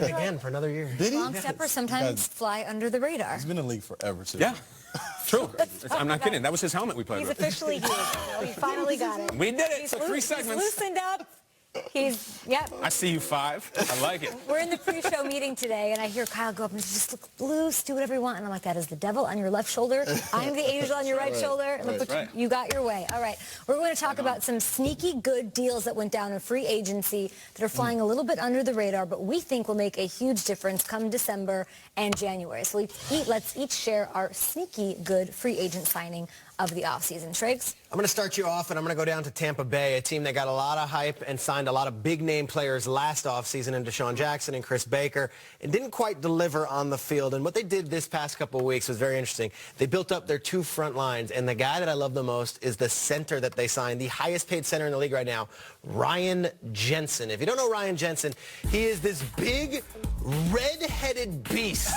signed again for another year. Did he? Long steppers sometimes fly under the radar. He's been in the league forever, too. Yeah. True. I'm not kidding. That was his helmet we played He's with. officially here. He finally got it. We did it. He's Took 3 segments. He's loosened up. Yep. I see you 5. I like it. We're in the pre-show meeting today, and I hear Kyle go up and just look loose, do whatever you want. And I'm like, that is the devil on your left shoulder. I'm the angel on your right shoulder. Look what you got your way. All right. We're going to talk about some sneaky good deals that went down in free agency that are flying a little bit under the radar, but we think will make a huge difference come December and January. So let's each share our sneaky good free agent signing of the offseason. Triggs? I'm going to start you off, and I'm going to go down to Tampa Bay, a team that got a lot of hype and signed a lot of big-name players last offseason in Deshaun Jackson and Chris Baker, and didn't quite deliver on the field. And what they did this past couple of weeks was very interesting. They built up their 2 front lines, and the guy that I love the most is the center that they signed, the highest-paid center in the league right now, Ryan Jensen. If you don't know Ryan Jensen, he is this big, red-headed beast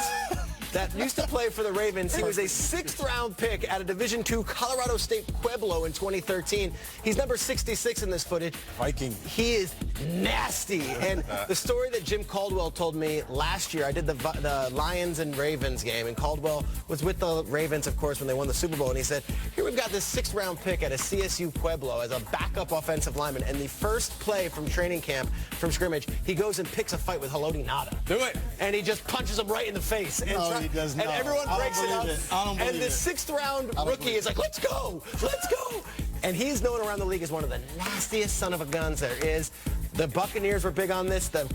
that used to play for the Ravens. He was a 6th-round pick at a Division II Colorado State Pueblo in 2013. He's number 66 in this footage. Viking. He is nasty. And the story that Jim Caldwell told me last year, I did the Lions and Ravens game, and Caldwell was with the Ravens, of course, when they won the Super Bowl, and he said, here we've got this 6th-round pick at a CSU Pueblo as a backup offensive lineman, and the first play from training camp, from scrimmage, he goes and picks a fight with Haloti Ngata. Do it. And he just punches him right in the face. And he does not. And everyone breaks it up. I don't believe and the 6th-round rookie is like, let's go, let's go. And he's known around the league as one of the nastiest son of a guns there is. The Buccaneers were big on this. The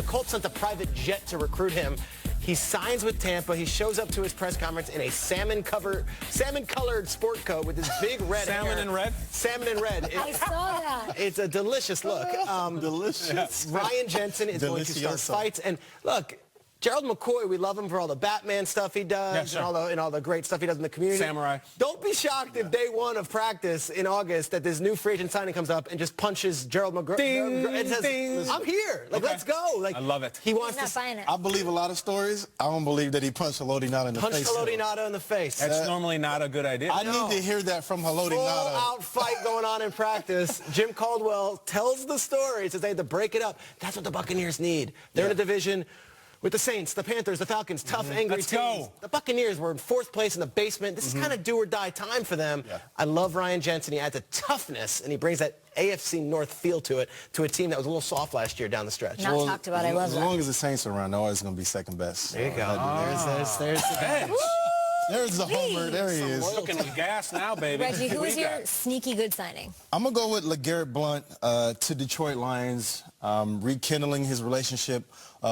Colts sent a private jet to recruit him. He signs with Tampa. He shows up to his press conference in a salmon-colored sport coat with his big red hair. Salmon and red? Salmon and red. I saw that. It's a delicious look. Delicious. Ryan Jensen is going to start fights. And look, Gerald McCoy, we love him for all the Batman stuff he does and all the great stuff he does in the community. Samurai. Don't be shocked if day 1 of practice in August that this new free agent signing comes up and just punches Gerald McCoy and says, ding. I'm here. Like, let's go. Like, I love it. He wants He's not buying it. I believe a lot of stories. I don't believe that he punched Haloti Ngata in the face. Punch Haloti Ngata in the face. That's normally not a good idea. I need to hear that from Haloti Ngata. Full-out fight going on in practice. Jim Caldwell tells the story. Says they had to break it up. That's what the Buccaneers need. They're in a division with the Saints, the Panthers, the Falcons, tough, angry Let's teams. go. The Buccaneers were in 4th place in the basement. This is kind of do-or-die time for them. I love Ryan Jensen. He adds a toughness, and he brings that AFC North feel to it, to a team that was a little soft last year down the stretch. Not talked about. I love that. As long as the Saints are around, they're always going to be second best. There you go. There's the Hey, There's the homer. There he is. looking with gas now, baby. Reggie, who What is do you your got? sneaky good signing? I'm going to go with LeGarrette Blount to Detroit Lions, rekindling his relationship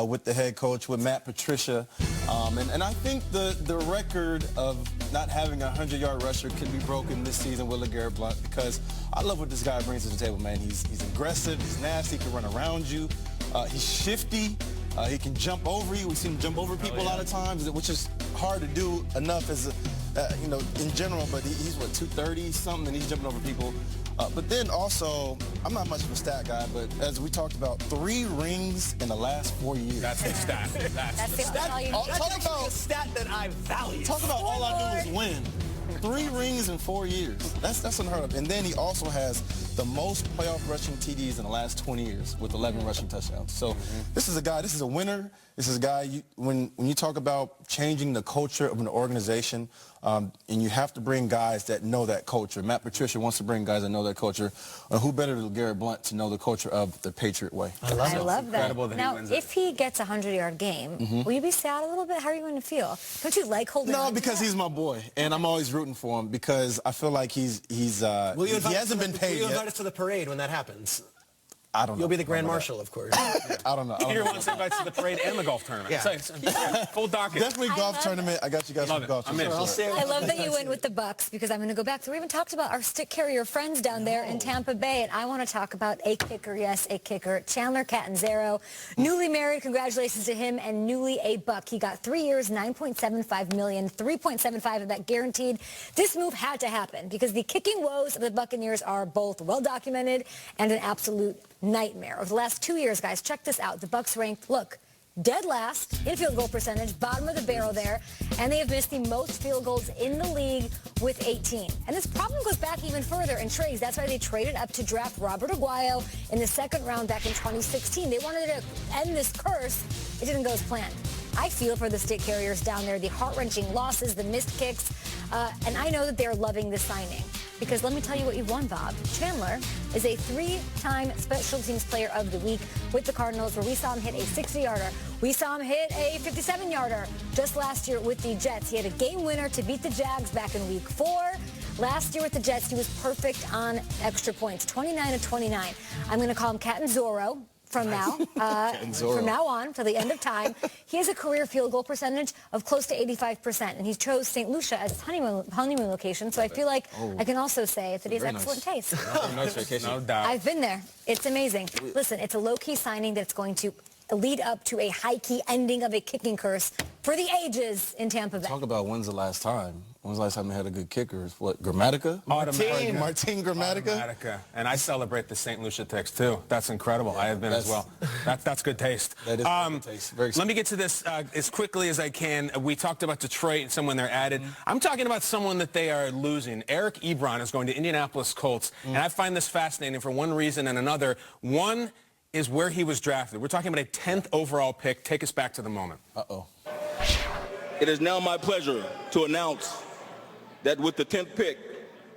with the head coach, with Matt Patricia. And I think the record of not having a 100-yard rusher can be broken this season with LeGarrette Blount, because I love what this guy brings to the table, man. He's aggressive, he's nasty, he can run around you, he's shifty. He can jump over you. We've seen him jump over people a lot of times, which is hard to do enough as in general. But he's what, 230 something, and he's jumping over people. But then also, I'm not much of a stat guy, but as we talked about, 3 rings in the last 4 years. That's the stat. That's the stat. all you need. Talk about a stat that I value. Talk about all I do is win. 3 rings in 4 years. That's unheard of. And then he also has the most playoff rushing TDs in the last 20 years with 11 rushing touchdowns. So this is a guy, this is a winner. This is a guy, when you talk about changing the culture of an organization, and you have to bring guys that know that culture. Matt Patricia wants to bring guys that know that culture. Who better than LeGarrette Blount to know the culture of the Patriot way? I love it. I love that. Incredible that he Now, wins it. if he gets a 100-yard game, will you be sad a little bit? How are you going to feel? Don't you like holding on No, to because that? he's my boy, and I'm always rooting for him because I feel like he hasn't been paid Will you invite yet. us to the parade when that happens? I don't know. You'll be the Grand Marshal, of course. I don't know. You're one invites to the parade and the golf tournament. Yeah. So, full docket. Definitely golf tournament. I got you guys Love for it. golf I'm in. tournament. I love that you went with the Bucks, because I'm going to go back. So we even talked about our stick carrier friends down there in Tampa Bay, and I want to talk about a kicker, yes, a kicker, Chandler Catanzaro. Newly married, congratulations to him, and newly a Buck. He got 3 years, $9.75 million, 3.75 of that guaranteed. This move had to happen because the kicking woes of the Buccaneers are both well-documented and an absolute nightmare. Over the last 2 years, guys, check this out. The Bucks ranked, look, dead last in field goal percentage, bottom of the barrel there, and they have missed the most field goals in the league with 18. And this problem goes back even further in trades. That's why they traded up to draft Robert Aguayo in the second round back in 2016. They wanted to end this curse. It didn't go as planned. I feel for the stick carriers down there, the heart-wrenching losses, the missed kicks, and I know that they're loving the signing. Because let me tell you what you've won, Bob. Chandler is a 3-time Special Teams Player of the Week with the Cardinals, where we saw him hit a 60-yarder. We saw him hit a 57-yarder just last year with the Jets. He had a game winner to beat the Jags back in Week 4. Last year with the Jets, he was perfect on extra points, 29 of 29. I'm going to call him Catanzaro from now, from now on, till the end of time. He has a career field goal percentage of close to 85%, and he chose St. Lucia as his honeymoon location, so I feel like I can also say that he has excellent taste. Nice vacation. No doubt. I've been there. It's amazing. Listen, it's a low-key signing that's going to lead up to a high-key ending of a kicking curse for the ages in Tampa Bay. Talk about when's the last time? When's the last time they had a good kicker? What, Grammatica? Martin Grammatica? Grammatica. And I celebrate the St. Lucia Ticks, too. That's incredible. Yeah, I have been as well. That's good taste. That is good taste. Very let me get to this as quickly as I can. We talked about Detroit and someone they're added. I'm talking about someone that they are losing. Eric Ebron is going to Indianapolis Colts, and I find this fascinating for one reason and another. One is where he was drafted. We're talking about a 10th overall pick. Take us back to the moment. It is now my pleasure to announce that with the 10th pick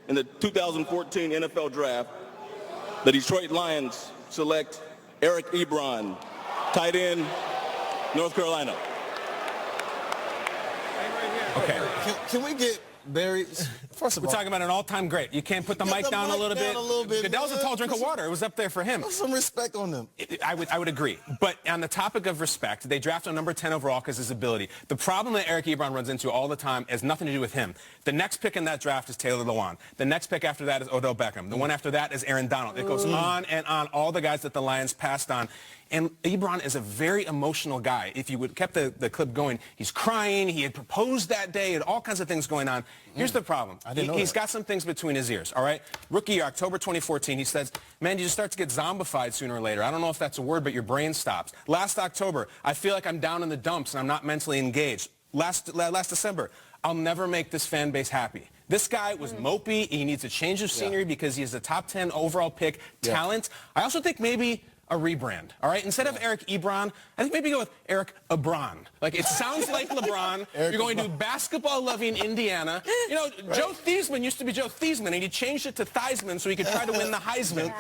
in the 2014 NFL Draft, the Detroit Lions select Eric Ebron, tight end, North Carolina. Okay. Can we get Barry? First of all, We're talking about an all-time great. You can't put the mic down a little bit. Goodell's a tall drink of water. It was up there for him. Put some respect on them. I would agree. But on the topic of respect, they draft him number 10 overall because of his ability. The problem that Eric Ebron runs into all the time has nothing to do with him. The next pick in that draft is Taylor Lewan. The next pick after that is Odell Beckham. The one after that is Aaron Donald. It goes on and on, all the guys that the Lions passed on. And Ebron is a very emotional guy. If you would kept the clip going, he's crying. He had proposed that day and all kinds of things going on. Here's the problem. He's got some things between his ears, all right? Rookie year, October 2014, he says, man, you just start to get zombified sooner or later. I don't know if that's a word, but your brain stops. Last October, I feel like I'm down in the dumps and I'm not mentally engaged. Last December, I'll never make this fan base happy. This guy was mopey. He needs a change of scenery because he is a top 10 overall pick talent. I also think maybe a rebrand, all right? Instead of Eric Ebron, I think maybe go with Eric Ebron. Like, it sounds like LeBron. You're going to basketball-loving Indiana. You know, Joe Theismann used to be Joe Theismann, and he changed it to Theismann so he could try to win the Heisman.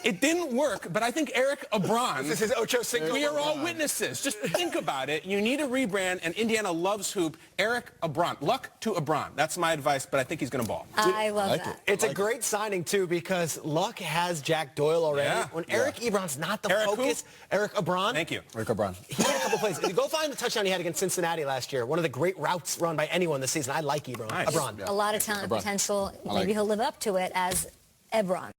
It didn't work, but I think Eric Ebron. This is Ocho Cinco. We are all witnesses. Just think about it. You need a rebrand, and Indiana loves hoop. Eric Ebron. Luck to Ebron. That's my advice, but I think he's going to ball. I love that. It's a great signing, too, because Luck has Jack Doyle already. Yeah. When Eric Ebron's not the focus. Eric Ebron. Thank you. Eric Ebron. He had a couple plays. Go find the touchdown he had against Cincinnati last year. One of the great routes run by anyone this season. I like Ebron. Nice. Ebron. A lot of talent potential. Maybe he'll live up to it as Ebron.